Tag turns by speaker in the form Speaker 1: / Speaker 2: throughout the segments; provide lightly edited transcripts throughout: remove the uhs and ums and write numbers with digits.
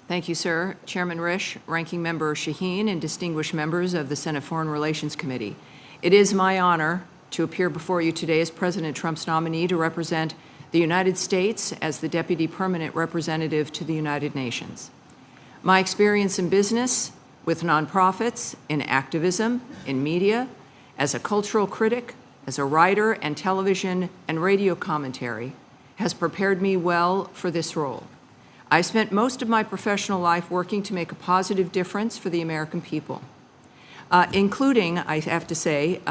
Speaker 1: Thank you, sir. Chairman Risch, Ranking Member Shaheen, and distinguished members of the Senate Foreign Relations Committee. It is my honor to appear before you today as President Trump's nominee to represent the United States as the Deputy Permanent Representative to the United Nations. My experience in business, with nonprofits, in activism, in media, as a cultural critic, as a writer and television and radio commentary, has prepared me well for this role. I spent most of my professional life working to make a positive difference for the American people, including, I have to say,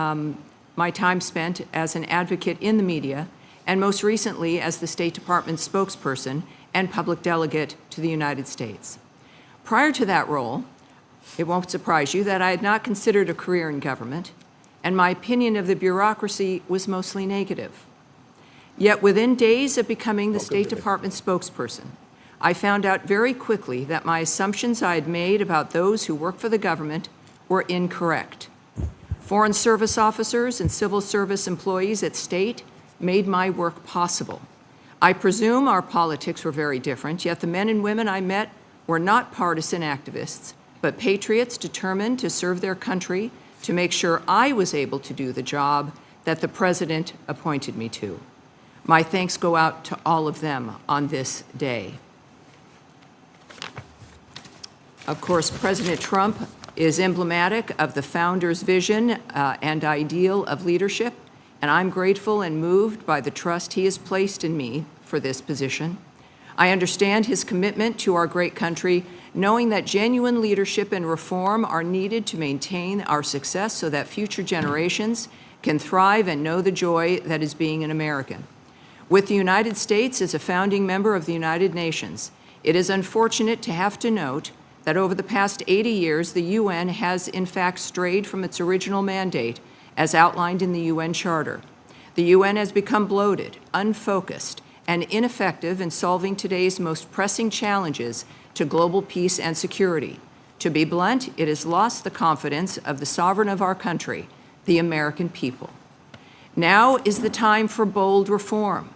Speaker 1: my time spent as an advocate in the media, and most recently as the State Department's spokesperson and public delegate to the United States. Prior to that role, it won't surprise you that I had not considered a career in government, and my opinion of the bureaucracy was mostly negative. Yet within days of becoming the State Department spokesperson, I found out very quickly that my assumptions I had made about those who work for the government were incorrect. Foreign service officers and civil service employees at state made my work possible. I presume our politics were very different, yet the men and women I met were not partisan activists, but patriots determined to serve their country to make sure I was able to do the job that the President appointed me to. My thanks go out to all of them on this day. Of course, President Trump is emblematic of the founder's vision and ideal of leadership, and I'm grateful and moved by the trust he has placed in me for this position. I understand his commitment to our great country, knowing that genuine leadership and reform are needed to maintain our success so that future generations can thrive and know the joy that is being an American. With the United States as a founding member of the United Nations, it is unfortunate to have to note that over the past 80 years, the UN has in fact strayed from its original mandate as outlined in the UN Charter. The UN has become bloated, unfocused, and ineffective in solving today's most pressing challenges to global peace and security. To be blunt, it has lost the confidence of the sovereign of our country, the American people. Now is the time for bold reform.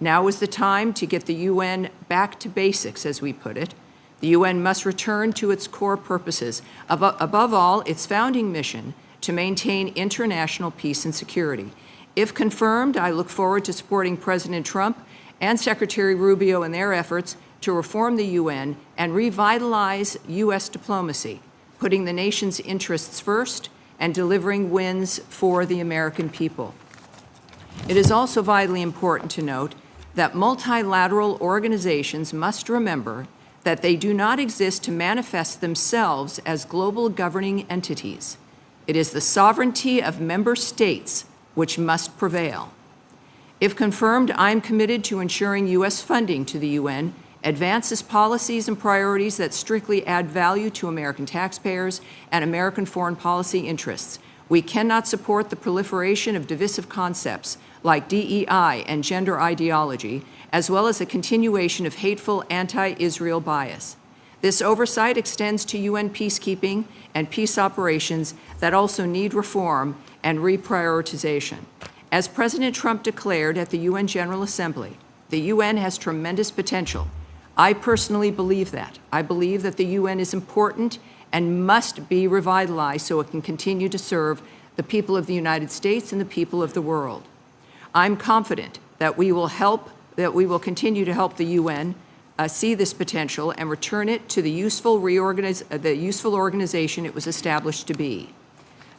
Speaker 1: Now is the time to get the UN back to basics, as we put it. The UN must return to its core purposes, above all, its founding mission to maintain international peace and security. If confirmed, I look forward to supporting President Trump and Secretary Rubio in their efforts to reform the UN and revitalize U.S. diplomacy, putting the nation's interests first and delivering wins for the American people. It is also vitally important to note that multilateral organizations must remember that they do not exist to manifest themselves as global governing entities. It is the sovereignty of member states which must prevail. If confirmed, I am committed to ensuring U.S. funding to the UN advances policies and priorities that strictly add value to American taxpayers and American foreign policy interests. We cannot support the proliferation of divisive concepts like DEI and gender ideology, as well as a continuation of hateful anti-Israel bias. This oversight extends to UN peacekeeping and peace operations that also need reform and reprioritization. As President Trump declared at the UN General Assembly, the UN has tremendous potential. I personally believe that. I believe that the UN is important and must be revitalized so it can continue to serve the people of the United States and the people of the world. I'm confident that we will continue to help the UN see this potential and return it to the useful organization it was established to be.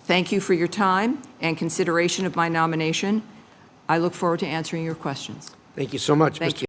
Speaker 1: Thank you for your time and consideration of my nomination. I look forward to answering your questions.
Speaker 2: Thank you so much,
Speaker 1: Thank
Speaker 2: Mr.
Speaker 1: you.